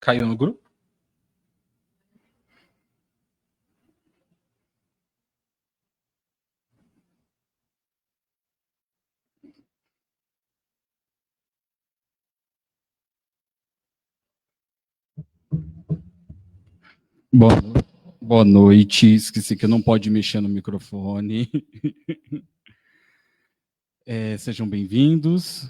Caiu no grupo? Boa noite. Esqueci que não pode mexer no microfone. Sejam bem-vindos,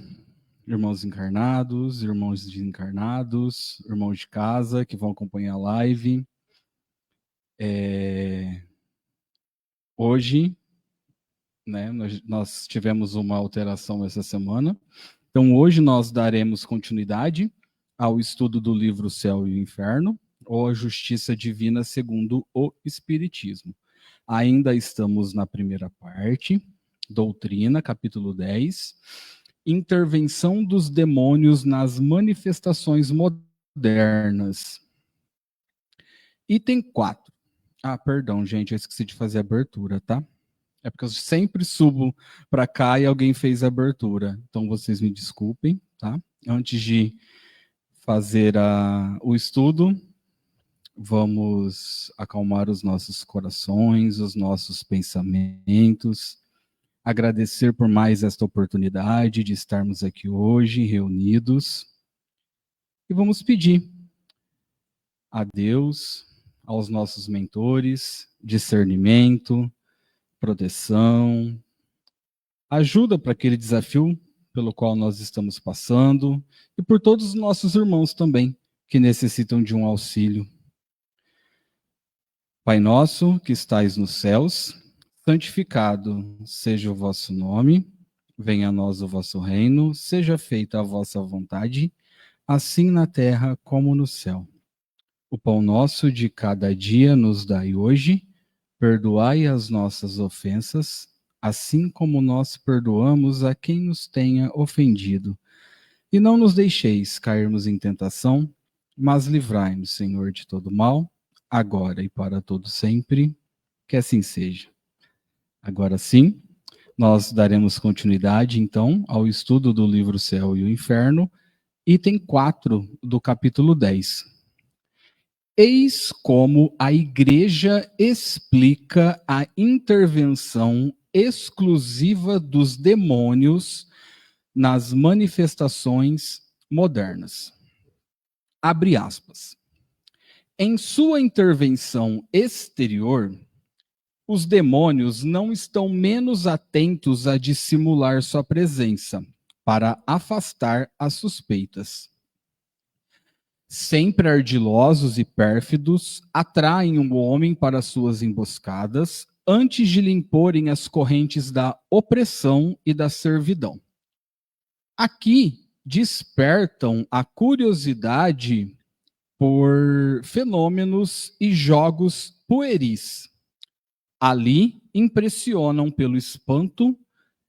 irmãos encarnados, irmãos desencarnados, irmãos de casa que vão acompanhar a live. Hoje, né, nós tivemos uma alteração essa semana. Então, hoje nós daremos continuidade ao estudo do livro Céu e o Inferno, ou a Justiça Divina segundo o Espiritismo. Ainda estamos na primeira parte, Doutrina, capítulo 10, Intervenção dos demônios nas manifestações modernas. Item 4. Perdão, gente, eu esqueci de fazer a abertura, tá? É porque eu sempre subo para cá e alguém fez a abertura. Então, vocês me desculpem, tá? Antes de fazer o estudo, vamos acalmar os nossos corações, os nossos pensamentos, agradecer por mais esta oportunidade de estarmos aqui hoje, reunidos, e vamos pedir a Deus, aos nossos mentores, discernimento, proteção, ajuda para aquele desafio pelo qual nós estamos passando, e por todos os nossos irmãos também, que necessitam de um auxílio. Pai nosso, que estais nos céus, santificado seja o vosso nome, venha a nós o vosso reino, seja feita a vossa vontade, assim na terra como no céu. O pão nosso de cada dia nos dai hoje, perdoai as nossas ofensas, assim como nós perdoamos a quem nos tenha ofendido. E não nos deixeis cairmos em tentação, mas livrai-nos, Senhor, de todo mal, agora e para todo sempre, que assim seja. Agora sim, nós daremos continuidade, então, ao estudo do livro Céu e o Inferno, item 4 do capítulo 10. Eis como a Igreja explica a intervenção exclusiva dos demônios nas manifestações modernas. Abre aspas. Em sua intervenção exterior, os demônios não estão menos atentos a dissimular sua presença, para afastar as suspeitas. Sempre ardilosos e pérfidos, atraem o homem para suas emboscadas, antes de lhe imporem as correntes da opressão e da servidão. Aqui despertam a curiosidade por fenômenos e jogos pueris. Ali impressionam pelo espanto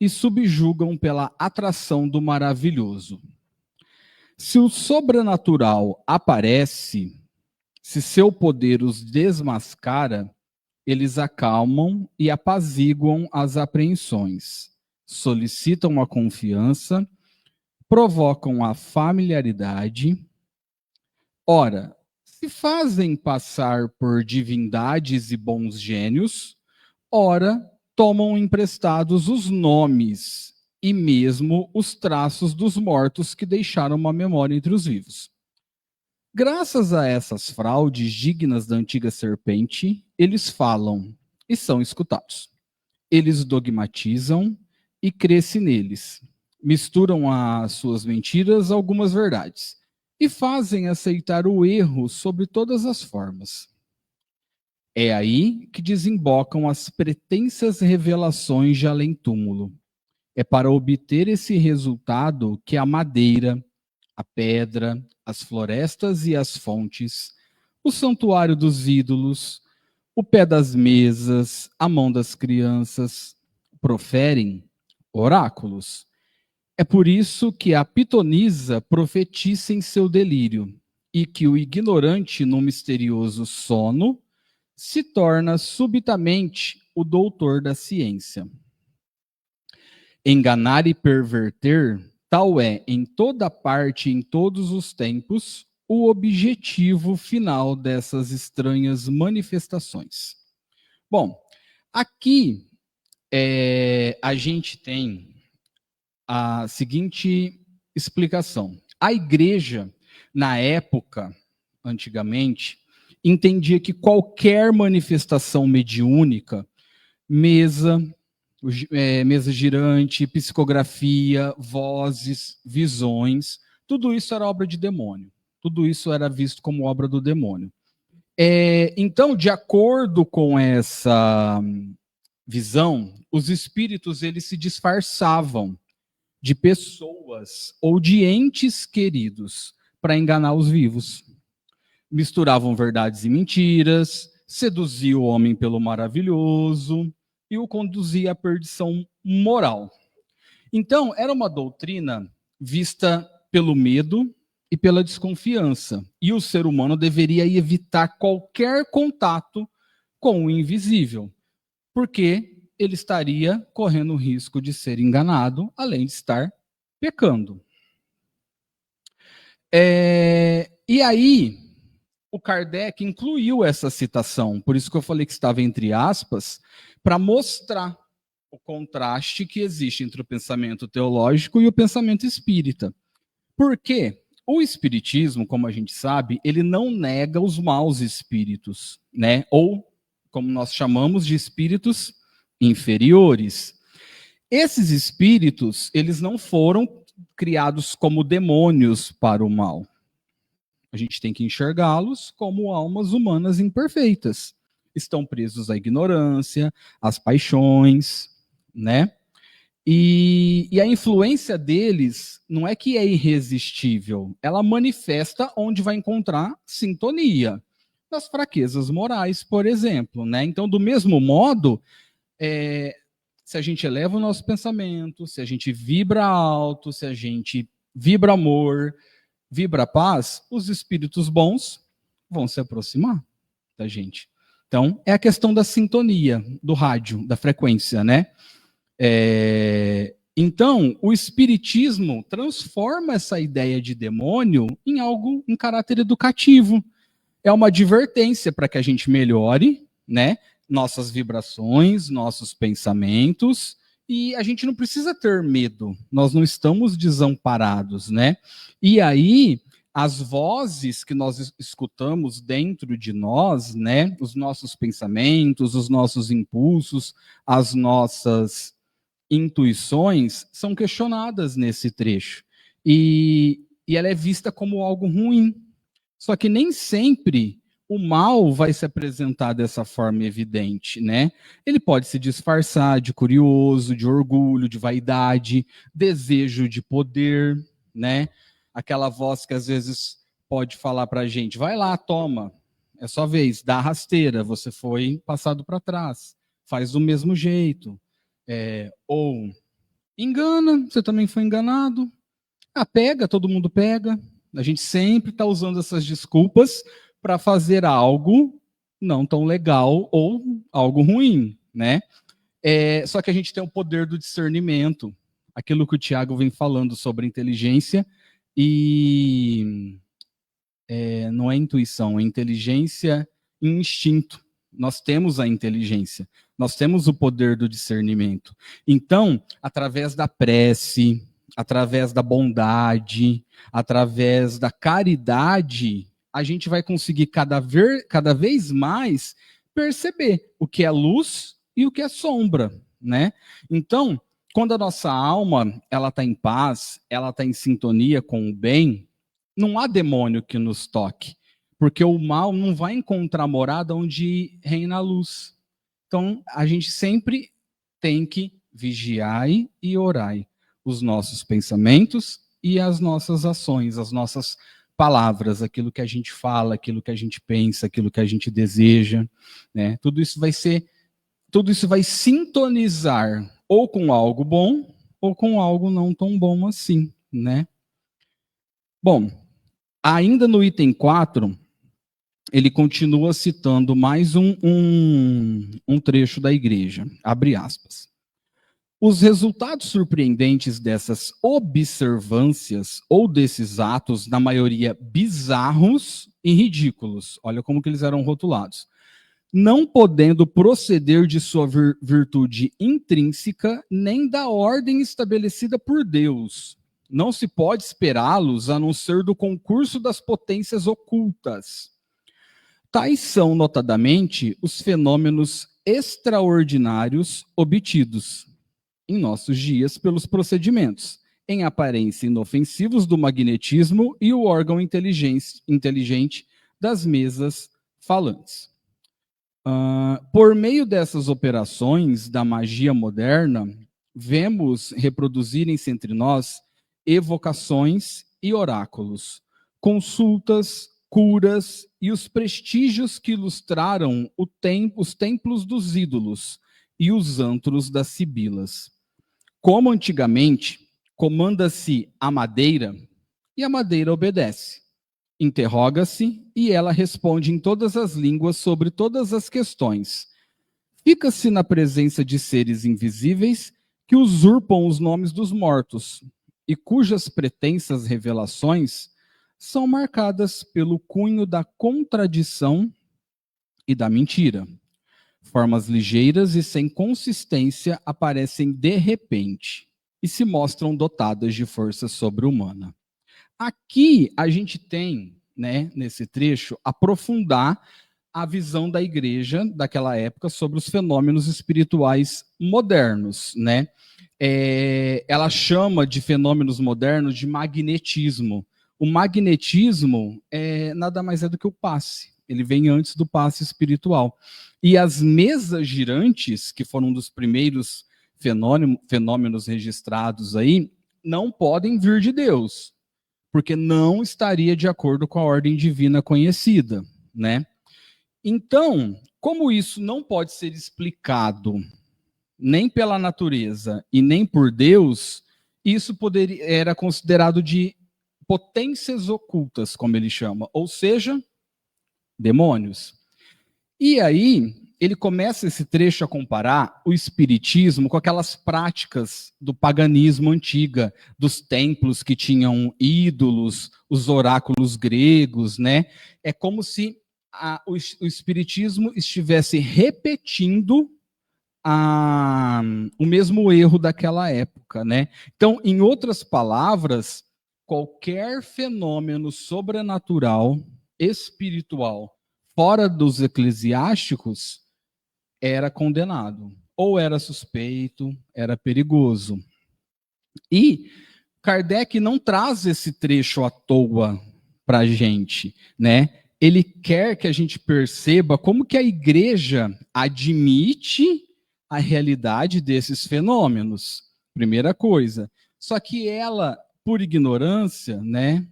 e subjugam pela atração do maravilhoso. Se o sobrenatural aparece, se seu poder os desmascara, eles acalmam e apaziguam as apreensões, solicitam a confiança, provocam a familiaridade. Ora, se fazem passar por divindades e bons gênios, ora, tomam emprestados os nomes e mesmo os traços dos mortos que deixaram uma memória entre os vivos. Graças a essas fraudes dignas da antiga serpente, eles falam e são escutados. Eles dogmatizam e cresce neles. Misturam às suas mentiras algumas verdades e fazem aceitar o erro sob todas as formas. É aí que desembocam as pretensas revelações de além-túmulo. É para obter esse resultado que a madeira, a pedra, as florestas e as fontes, o santuário dos ídolos, o pé das mesas, a mão das crianças, proferem oráculos. É por isso que a pitonisa profetiza em seu delírio, e que o ignorante no misterioso sono se torna subitamente o doutor da ciência. Enganar e perverter, tal é, em toda parte e em todos os tempos, o objetivo final dessas estranhas manifestações. Bom, aqui a gente tem a seguinte explicação. A igreja, na época, antigamente, entendia que qualquer manifestação mediúnica, mesa girante, psicografia, vozes, visões, tudo isso era obra de demônio. Tudo isso era visto como obra do demônio. Então, de acordo com essa visão, os espíritos eles se disfarçavam de pessoas ou de entes queridos para enganar os vivos. Misturavam verdades e mentiras, seduzia o homem pelo maravilhoso e o conduzia à perdição moral. Então, era uma doutrina vista pelo medo e pela desconfiança. E o ser humano deveria evitar qualquer contato com o invisível, porque ele estaria correndo o risco de ser enganado, além de estar pecando. E aí, o Kardec incluiu essa citação, por isso que eu falei que estava entre aspas, para mostrar o contraste que existe entre o pensamento teológico e o pensamento espírita. Por quê? O espiritismo, como a gente sabe, ele não nega os maus espíritos, né? Ou, como nós chamamos de espíritos inferiores. Esses espíritos, eles não foram criados como demônios para o mal. A gente tem que enxergá-los como almas humanas imperfeitas. Estão presos à ignorância, às paixões, né? E a influência deles não é que é irresistível, ela manifesta onde vai encontrar sintonia. Nas fraquezas morais, por exemplo, né? Então, do mesmo modo, se a gente eleva o nosso pensamento, se a gente vibra alto, se a gente vibra amor, vibra paz, os espíritos bons vão se aproximar da gente. Então, é a questão da sintonia, do rádio, da frequência, né? Então, o espiritismo transforma essa ideia de demônio em algo em caráter educativo. É uma advertência para que a gente melhore, né, nossas vibrações, nossos pensamentos, e a gente não precisa ter medo. Nós não estamos desamparados, né? E aí, as vozes que nós escutamos dentro de nós, né, os nossos pensamentos, os nossos impulsos, as nossas intuições são questionadas nesse trecho. E ela é vista como algo ruim. Só que nem sempre o mal vai se apresentar dessa forma evidente, né? Ele pode se disfarçar de curioso, de orgulho, de vaidade, desejo de poder, né? Aquela voz que às vezes pode falar para a gente, vai lá, toma, é sua vez, dá a rasteira, você foi passado para trás, faz do mesmo jeito. Ou engana, você também foi enganado. Pega, todo mundo pega. A gente sempre está usando essas desculpas para fazer algo não tão legal ou algo ruim, né? Só que a gente tem o poder do discernimento, aquilo que o Tiago vem falando sobre inteligência e não é intuição, é inteligência e instinto. Nós temos a inteligência, nós temos o poder do discernimento. Então, através da prece, através da bondade, através da caridade, a gente vai conseguir cada vez mais perceber o que é luz e o que é sombra, né? Então, quando a nossa alma ela está em paz, ela está em sintonia com o bem, não há demônio que nos toque, porque o mal não vai encontrar morada onde reina a luz. Então, a gente sempre tem que vigiar e orar os nossos pensamentos e as nossas ações, as nossas palavras, aquilo que a gente fala, aquilo que a gente pensa, aquilo que a gente deseja, né? Tudo isso vai sintonizar ou com algo bom ou com algo não tão bom assim, né? Bom, ainda no item 4, ele continua citando mais um trecho da igreja. Abre aspas. Os resultados surpreendentes dessas observâncias ou desses atos, na maioria bizarros e ridículos, olha como que eles eram rotulados, não podendo proceder de sua virtude intrínseca, nem da ordem estabelecida por Deus. Não se pode esperá-los a não ser do concurso das potências ocultas. Tais são, notadamente, os fenômenos extraordinários obtidos em nossos dias pelos procedimentos, em aparência inofensivos do magnetismo e o órgão inteligente das mesas falantes. Por meio dessas operações da magia moderna, vemos reproduzirem-se entre nós evocações e oráculos, consultas, curas e os prestígios que ilustraram os templos dos ídolos e os antros das sibilas. Como antigamente, comanda-se a madeira e a madeira obedece. Interroga-se e ela responde em todas as línguas sobre todas as questões. Fica-se na presença de seres invisíveis que usurpam os nomes dos mortos e cujas pretensas revelações são marcadas pelo cunho da contradição e da mentira. Formas ligeiras e sem consistência aparecem de repente e se mostram dotadas de força sobre-humana. Aqui a gente tem, né, nesse trecho, aprofundar a visão da igreja daquela época sobre os fenômenos espirituais modernos, né? Ela chama de fenômenos modernos de magnetismo. O magnetismo nada mais é do que o passe. Ele vem antes do passe espiritual. E as mesas girantes, que foram um dos primeiros fenômenos registrados aí, não podem vir de Deus, porque não estaria de acordo com a ordem divina conhecida, né? Então, como isso não pode ser explicado nem pela natureza e nem por Deus, isso era considerado de potências ocultas, como ele chama, ou seja, demônios. E aí, ele começa esse trecho a comparar o espiritismo com aquelas práticas do paganismo antiga, dos templos que tinham ídolos, os oráculos gregos, né? É como se o espiritismo estivesse repetindo o mesmo erro daquela época, né? Então, em outras palavras, qualquer fenômeno sobrenatural, espiritual, fora dos eclesiásticos, era condenado, ou era suspeito, era perigoso. E Kardec não traz esse trecho à toa para a gente, né? Ele quer que a gente perceba como que a igreja admite a realidade desses fenômenos, primeira coisa. Só que ela, por ignorância, né,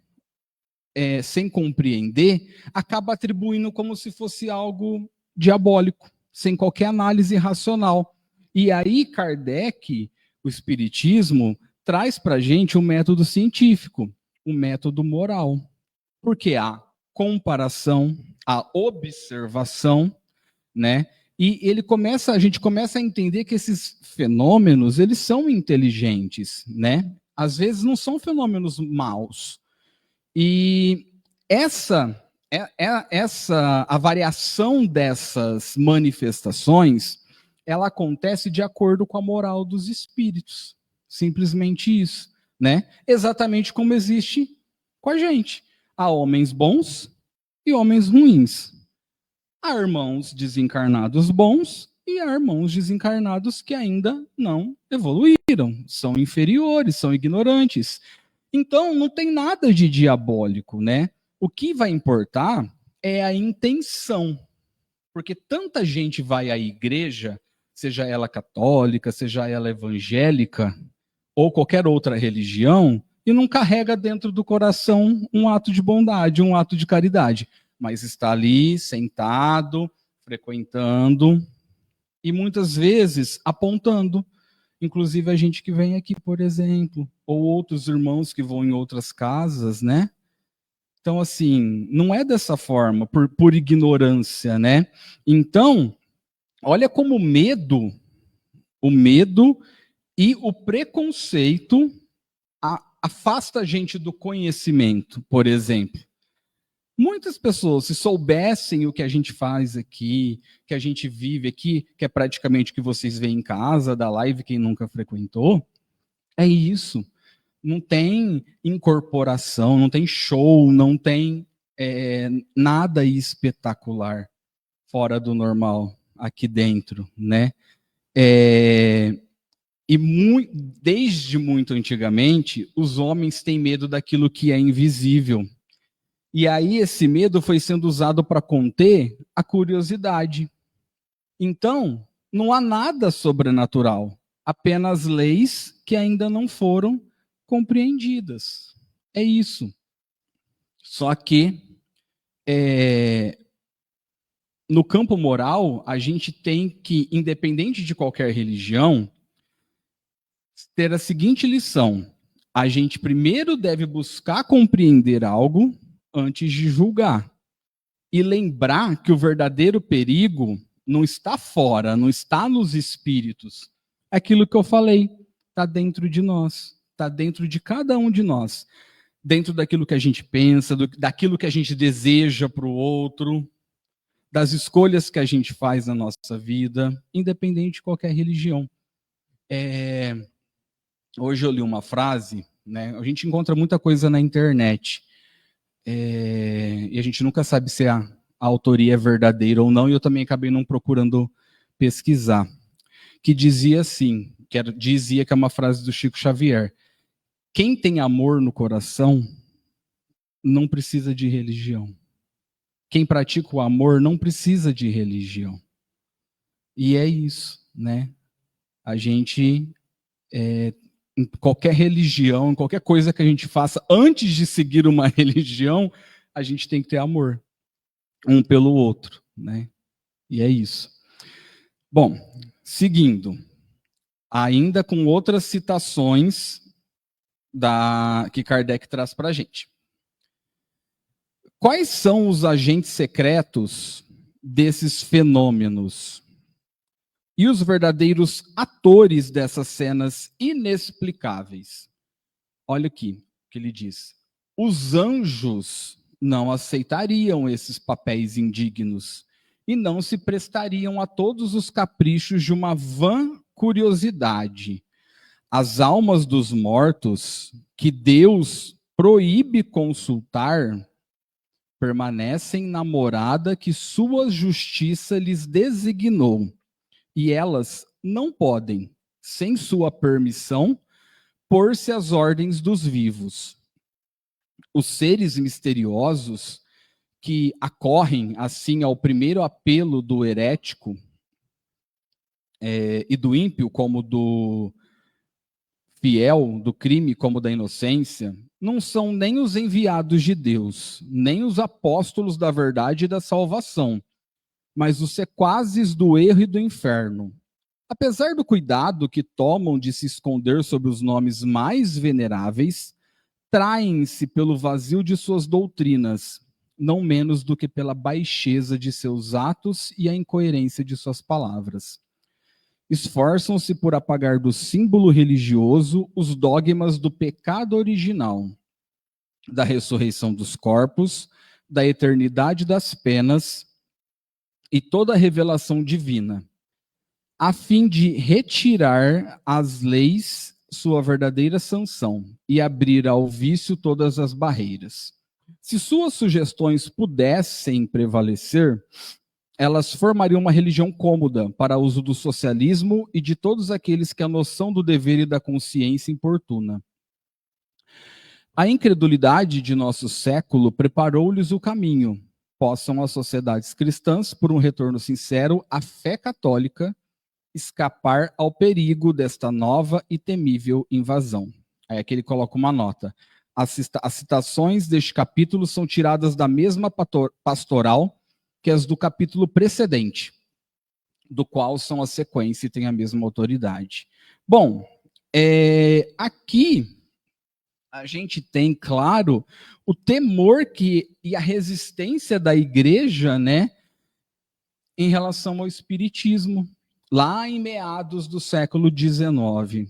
sem compreender, acaba atribuindo como se fosse algo diabólico, sem qualquer análise racional. E aí Kardec, o espiritismo, traz para a gente um método científico, um método moral. Porque a comparação, a observação, né? E a gente começa a entender que esses fenômenos, eles são inteligentes, né? Às vezes não são fenômenos maus. E a variação dessas manifestações, ela acontece de acordo com a moral dos espíritos. Simplesmente isso, né? Exatamente como existe com a gente. Há homens bons e homens ruins. Há irmãos desencarnados bons e há irmãos desencarnados que ainda não evoluíram, são inferiores, são ignorantes. Então, não tem nada de diabólico, né? O que vai importar é a intenção. Porque tanta gente vai à igreja, seja ela católica, seja ela evangélica, ou qualquer outra religião, e não carrega dentro do coração um ato de bondade, um ato de caridade. Mas está ali, sentado, frequentando, e muitas vezes apontando. Inclusive a gente que vem aqui, por exemplo, ou outros irmãos que vão em outras casas, né? Então, assim, não é dessa forma, por ignorância, né? Então, olha como o medo E o preconceito afasta a gente do conhecimento, por exemplo. Muitas pessoas, se soubessem o que a gente faz aqui, que a gente vive aqui, que é praticamente o que vocês veem em casa, da live, quem nunca frequentou, é isso. Não tem incorporação, não tem show, não tem nada espetacular fora do normal aqui dentro, né? Desde muito antigamente, os homens têm medo daquilo que é invisível. E aí esse medo foi sendo usado para conter a curiosidade. Então, não há nada sobrenatural, apenas leis que ainda não foram compreendidas. É isso. Só que no campo moral, a gente tem que, independente de qualquer religião, ter a seguinte lição: a gente primeiro deve buscar compreender algo antes de julgar. E lembrar que o verdadeiro perigo não está fora, não está nos espíritos. É aquilo que eu falei, está dentro de nós, está dentro de cada um de nós. Dentro daquilo que a gente pensa, daquilo que a gente deseja para o outro, das escolhas que a gente faz na nossa vida, independente de qualquer religião. Hoje eu li uma frase, né? A gente encontra muita coisa na internet, e a gente nunca sabe se a autoria é verdadeira ou não, e eu também acabei não procurando pesquisar, que dizia assim, dizia que é uma frase do Chico Xavier: quem tem amor no coração não precisa de religião. Quem pratica o amor não precisa de religião. E é isso, né? A gente, em qualquer religião, em qualquer coisa que a gente faça, antes de seguir uma religião, a gente tem que ter amor um pelo outro, né? E é isso. Bom, seguindo, ainda com outras citações que Kardec traz para a gente. Quais são os agentes secretos desses fenômenos? E os verdadeiros atores dessas cenas inexplicáveis? Olha aqui o que ele diz. Os anjos não aceitariam esses papéis indignos e não se prestariam a todos os caprichos de uma vã curiosidade. As almas dos mortos, que Deus proíbe consultar, permanecem na morada que sua justiça lhes designou, e elas não podem, sem sua permissão, pôr-se às ordens dos vivos. Os seres misteriosos que acorrem assim ao primeiro apelo do herético e do ímpio, como do fiel, do crime como da inocência, não são nem os enviados de Deus, nem os apóstolos da verdade e da salvação, mas os sequazes do erro e do inferno. Apesar do cuidado que tomam de se esconder sob os nomes mais veneráveis, traem-se pelo vazio de suas doutrinas, não menos do que pela baixeza de seus atos e a incoerência de suas palavras. Esforçam-se por apagar do símbolo religioso os dogmas do pecado original, da ressurreição dos corpos, da eternidade das penas e toda a revelação divina, a fim de retirar às leis sua verdadeira sanção e abrir ao vício todas as barreiras. Se suas sugestões pudessem prevalecer, elas formariam uma religião cômoda para uso do socialismo e de todos aqueles que a noção do dever e da consciência importuna. A incredulidade de nosso século preparou-lhes o caminho. Possam as sociedades cristãs, por um retorno sincero à fé católica, escapar ao perigo desta nova e temível invasão. Aí aqui ele coloca uma nota. As citações deste capítulo são tiradas da mesma pastoral que as do capítulo precedente, do qual são a sequência e tem a mesma autoridade. Bom, aqui a gente tem, claro, o temor e a resistência da igreja, né, em relação ao espiritismo, lá em meados do século XIX.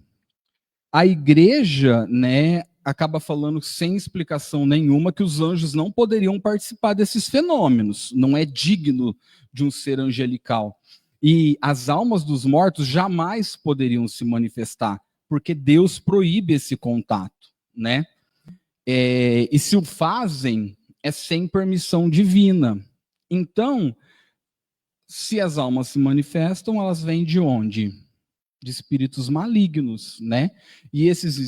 A igreja, né, acaba falando sem explicação nenhuma que os anjos não poderiam participar desses fenômenos, não é digno de um ser angelical. E as almas dos mortos jamais poderiam se manifestar, porque Deus proíbe esse contato, né? E se o fazem, é sem permissão divina. Então, se as almas se manifestam, elas vêm de onde? De espíritos malignos, né? E esses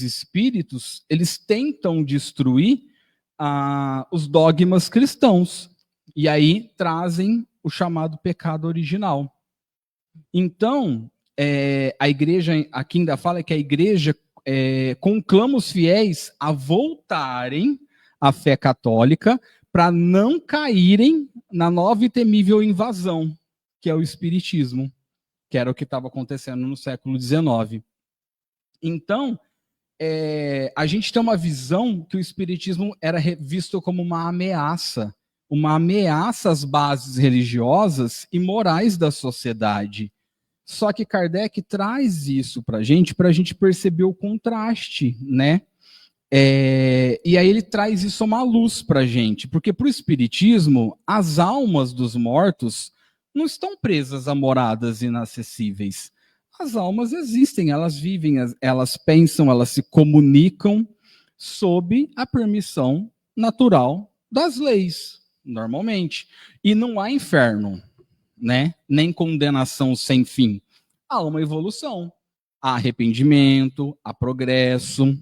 espíritos, eles tentam destruir os dogmas cristãos. E aí trazem o chamado pecado original. Então, a igreja, aqui ainda fala que a igreja conclama os fiéis a voltarem à fé católica para não caírem na nova e temível invasão, que é o espiritismo, que era o que estava acontecendo no século XIX. Então, a gente tem uma visão que o espiritismo era visto como uma ameaça às bases religiosas e morais da sociedade. Só que Kardec traz isso para a gente perceber o contraste, né? E aí ele traz isso uma luz para a gente, porque para o espiritismo, as almas dos mortos não estão presas a moradas inacessíveis. As almas existem, elas vivem, elas pensam, elas se comunicam sob a permissão natural das leis, normalmente. E não há inferno, né? Nem condenação sem fim. Há uma evolução, há arrependimento, há progresso.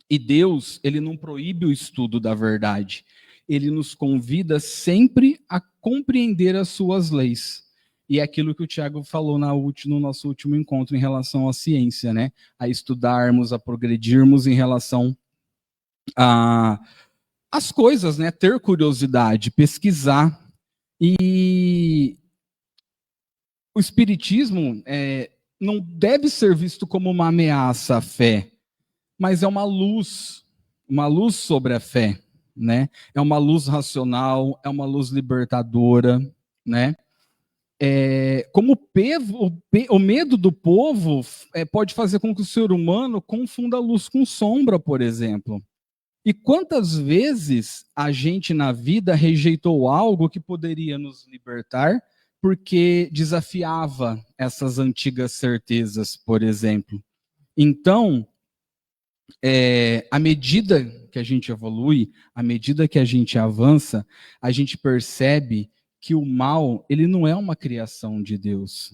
E Deus, ele não proíbe o estudo da verdade. Ele nos convida sempre a compreender as suas leis. E é aquilo que o Tiago falou no nosso último encontro em relação à ciência, né? A estudarmos, a progredirmos em relação às coisas, né? Ter curiosidade, pesquisar. E o espiritismo não deve ser visto como uma ameaça à fé, mas é uma luz sobre a fé, né? É uma luz racional, é uma luz libertadora, né? Como o medo do povo pode fazer com que o ser humano confunda luz com sombra, por exemplo. E quantas vezes a gente na vida rejeitou algo que poderia nos libertar porque desafiava essas antigas certezas, por exemplo. Então, à medida que a gente evolui, à medida que a gente avança, a gente percebe que o mal, ele não é uma criação de Deus.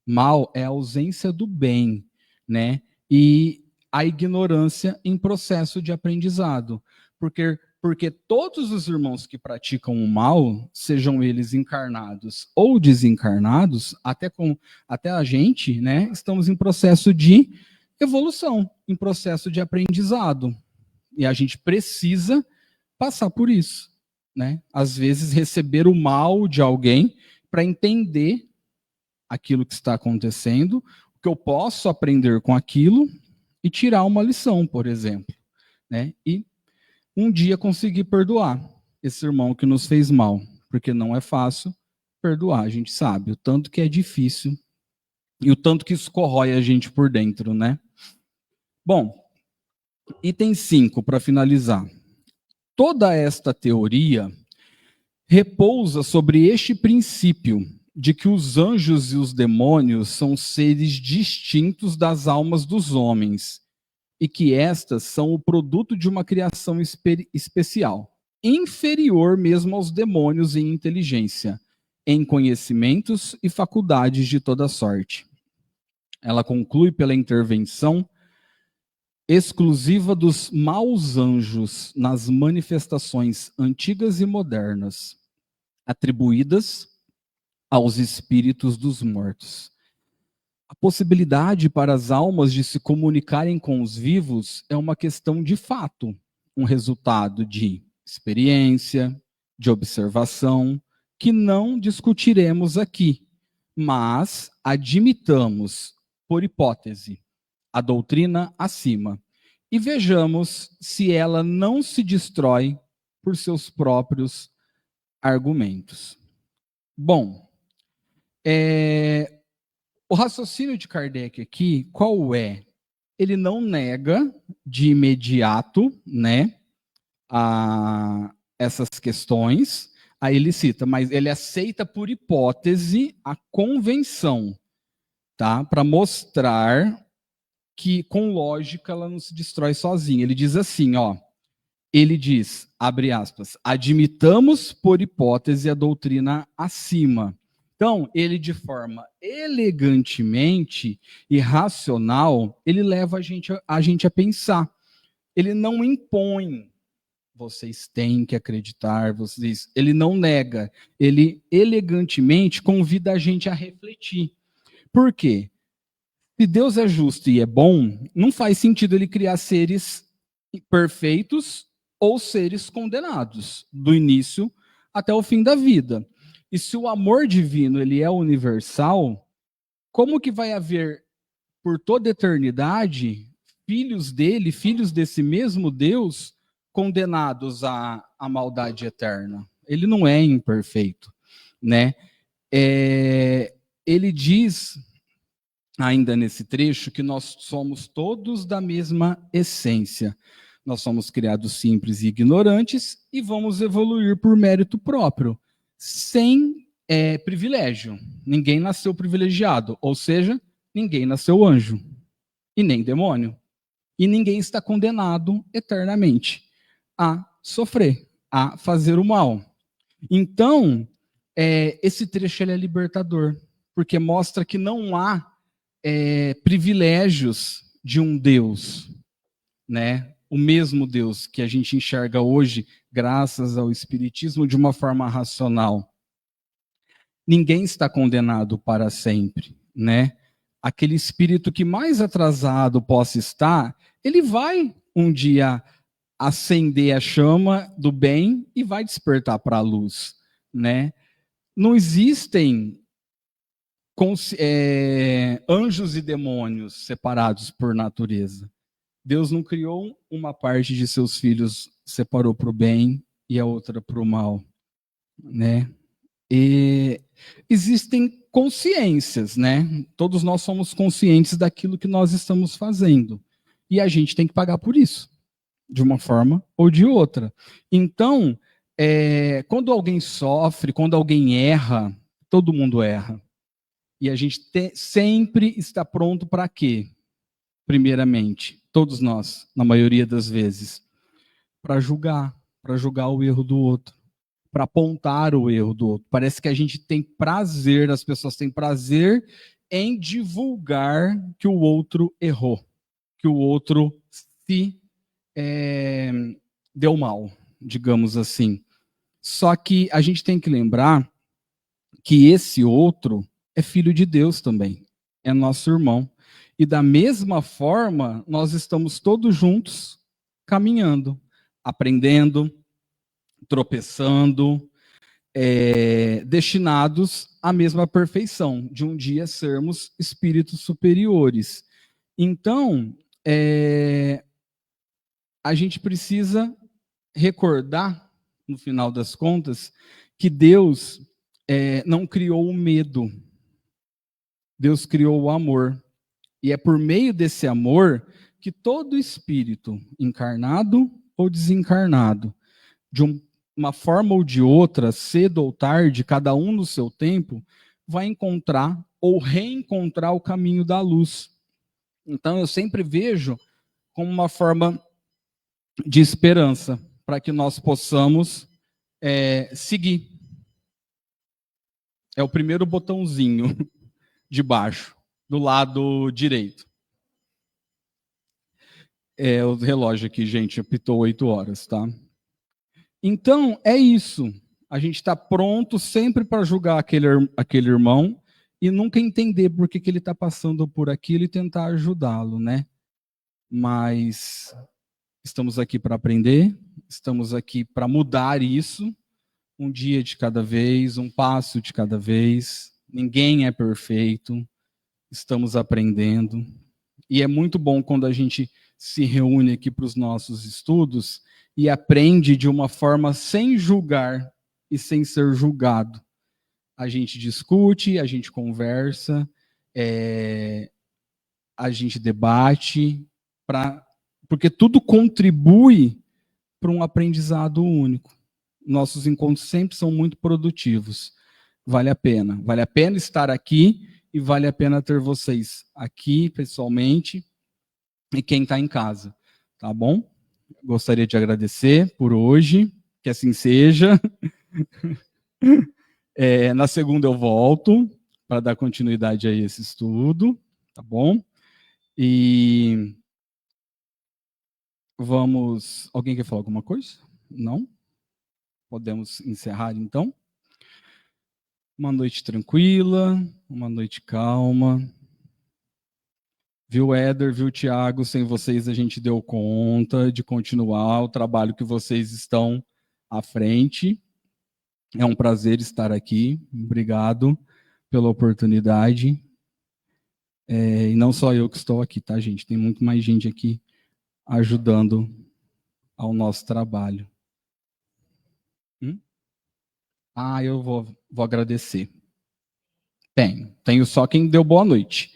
Mal é a ausência do bem, né? E a ignorância em processo de aprendizado. Porque todos os irmãos que praticam o mal, sejam eles encarnados ou desencarnados, até a gente, né, estamos em processo de evolução, em processo de aprendizado. E a gente precisa passar por isso, né? Às vezes receber o mal de alguém para entender aquilo que está acontecendo, o que eu posso aprender com aquilo e tirar uma lição, por exemplo, né? E um dia conseguir perdoar esse irmão que nos fez mal, porque não é fácil perdoar, a gente sabe o tanto que é difícil e o tanto que isso corrói a gente por dentro, né? Bom, item 5, para finalizar. Toda esta teoria repousa sobre este princípio de que os anjos e os demônios são seres distintos das almas dos homens e que estas são o produto de uma criação especial, inferior mesmo aos demônios em inteligência, em conhecimentos e faculdades de toda sorte. Ela conclui pela intervenção exclusiva dos maus anjos nas manifestações antigas e modernas, atribuídas aos espíritos dos mortos. A possibilidade para as almas de se comunicarem com os vivos é uma questão de fato, um resultado de experiência, de observação, que não discutiremos aqui, mas admitamos, por hipótese, a doutrina acima e vejamos se ela não se destrói por seus próprios argumentos. Bom, O raciocínio de Kardec aqui, qual é? Ele não nega de imediato, né, essas questões. Aí ele cita, mas ele aceita por hipótese a convenção, tá? Para mostrar que com lógica ela não se destrói sozinha. Ele diz assim, ó, ele diz, abre aspas, admitamos por hipótese a doutrina acima. Então, ele de forma elegantemente e racional, ele leva a gente a pensar. Ele não impõe, vocês têm que acreditar, ele não nega, ele elegantemente convida a gente a refletir. Por quê? Se Deus é justo e é bom, não faz sentido ele criar seres perfeitos ou seres condenados, do início até o fim da vida. E se o amor divino ele é universal, como que vai haver por toda a eternidade filhos dele, filhos desse mesmo Deus, condenados à maldade eterna? Ele não é imperfeito, né? Ele diz ainda nesse trecho que nós somos todos da mesma essência. Nós somos criados simples e ignorantes e vamos evoluir por mérito próprio, sem privilégio. Ninguém nasceu privilegiado, ou seja, ninguém nasceu anjo e nem demônio. E ninguém está condenado eternamente a sofrer, a fazer o mal. Então, esse trecho ele é libertador, porque mostra que não há privilégios de um Deus, né? O mesmo Deus que a gente enxerga hoje, graças ao Espiritismo, de uma forma racional. Ninguém está condenado para sempre, né? Aquele espírito que mais atrasado possa estar, ele vai um dia acender a chama do bem e vai despertar para a luz, né? Não existem anjos e demônios separados por natureza. Deus não criou uma parte de seus filhos, separou para o bem e a outra para o mal, né? E existem consciências, né? Todos nós somos conscientes daquilo que nós estamos fazendo. E a gente tem que pagar por isso, de uma forma ou de outra. Então, quando alguém sofre, quando alguém erra, todo mundo erra. E a gente sempre está pronto para quê? Primeiramente, todos nós, na maioria das vezes, para julgar o erro do outro, para apontar o erro do outro. Parece que a gente tem prazer, as pessoas têm prazer em divulgar que o outro errou, que o outro se deu mal, digamos assim. Só que a gente tem que lembrar que esse outro é filho de Deus também, é nosso irmão. E da mesma forma, nós estamos todos juntos caminhando, aprendendo, tropeçando, destinados à mesma perfeição, de um dia sermos espíritos superiores. Então, a gente precisa recordar, no final das contas, que Deus não criou o medo, Deus criou o amor. E é por meio desse amor que todo espírito, encarnado ou desencarnado, de uma forma ou de outra, cedo ou tarde, cada um no seu tempo, vai encontrar ou reencontrar o caminho da luz. Então eu sempre vejo como uma forma de esperança para que nós possamos seguir. É o primeiro botãozinho de baixo, do lado direito. O relógio aqui, gente, apitou 8 horas, tá? Então, é isso. A gente está pronto sempre para julgar aquele irmão e nunca entender por que ele está passando por aquilo e tentar ajudá-lo, né? Mas estamos aqui para aprender, estamos aqui para mudar isso, um dia de cada vez, um passo de cada vez. Ninguém é perfeito, estamos aprendendo. E é muito bom quando a gente se reúne aqui para os nossos estudos e aprende de uma forma sem julgar e sem ser julgado. A gente discute, a gente conversa a gente debate, porque tudo contribui para um aprendizado único. Nossos encontros sempre são muito produtivos. Vale a pena estar aqui e vale a pena ter vocês aqui pessoalmente e quem está em casa, tá bom? Gostaria de agradecer por hoje, que assim seja. Na segunda eu volto para dar continuidade a esse estudo, tá bom? E vamos... Alguém quer falar alguma coisa? Não? Podemos encerrar, então? Uma noite tranquila, uma noite calma. Viu, Éder, viu, Tiago? Sem vocês a gente deu conta de continuar o trabalho que vocês estão à frente. É um prazer estar aqui. Obrigado pela oportunidade. E não só eu que estou aqui, tá, gente? Tem muito mais gente aqui ajudando ao nosso trabalho. Eu vou agradecer. Tenho só quem deu boa noite.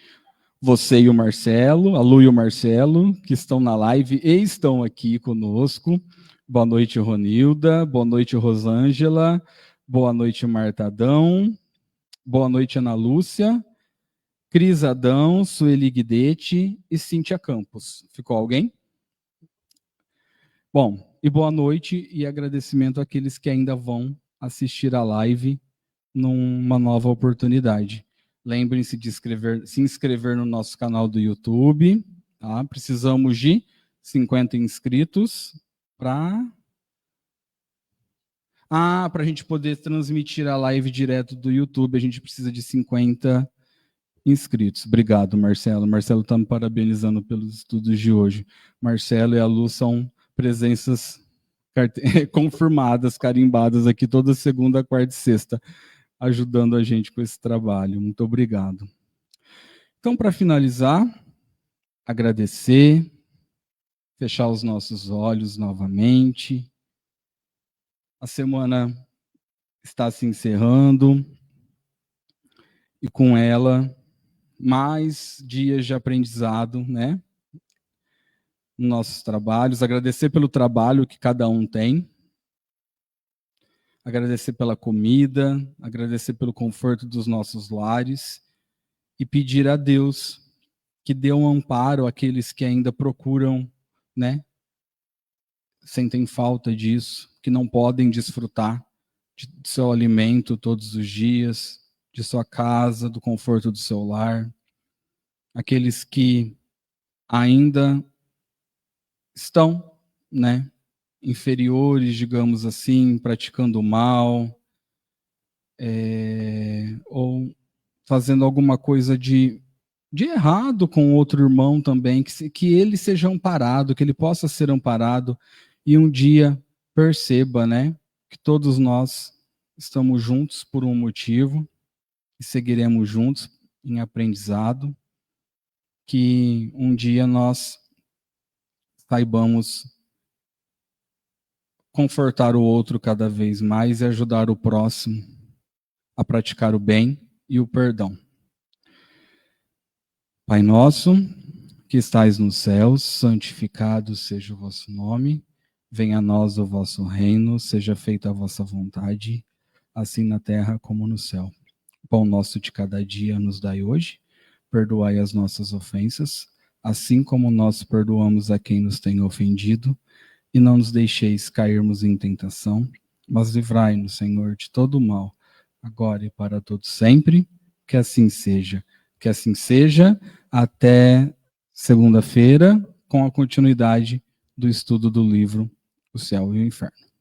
Você e o Marcelo, a Lu e o Marcelo, que estão na live e estão aqui conosco. Boa noite, Ronilda. Boa noite, Rosângela. Boa noite, Marta Adão. Boa noite, Ana Lúcia. Cris Adão, Sueli Guidete e Cíntia Campos. Ficou alguém? Bom, e boa noite e agradecimento àqueles que ainda vão assistir a live numa nova oportunidade. Lembrem-se de se inscrever no nosso canal do YouTube. Tá? Precisamos de 50 inscritos para a gente poder transmitir a live direto do YouTube, a gente precisa de 50 inscritos. Obrigado, Marcelo. Marcelo está me parabenizando pelos estudos de hoje. Marcelo e a Lu são presenças confirmadas, carimbadas aqui toda segunda, quarta e sexta, ajudando a gente com esse trabalho. Muito obrigado. Então, para finalizar, agradecer, fechar os nossos olhos novamente. A semana está se encerrando e com ela mais dias de aprendizado, né? Nos nossos trabalhos. Agradecer pelo trabalho que cada um tem. Agradecer pela comida, agradecer pelo conforto dos nossos lares e pedir a Deus que dê um amparo àqueles que ainda procuram, né? Sentem falta disso, que não podem desfrutar de seu alimento todos os dias, de sua casa, do conforto do seu lar. Aqueles que ainda estão, né? Inferiores, digamos assim, praticando o mal, ou fazendo alguma coisa de errado com outro irmão também, que ele seja amparado, que ele possa ser amparado e um dia perceba, né, que todos nós estamos juntos por um motivo e seguiremos juntos em aprendizado, que um dia nós saibamos confortar o outro cada vez mais e ajudar o próximo a praticar o bem e o perdão. Pai nosso, que estais nos céus, santificado seja o vosso nome, venha a nós o vosso reino, seja feita a vossa vontade, assim na terra como no céu. O pão nosso de cada dia nos dai hoje, perdoai as nossas ofensas, assim como nós perdoamos a quem nos tem ofendido, e não nos deixeis cairmos em tentação, mas livrai-nos, Senhor, de todo o mal, agora e para todo sempre, que assim seja. Que assim seja, até segunda-feira, com a continuidade do estudo do livro O Céu e o Inferno.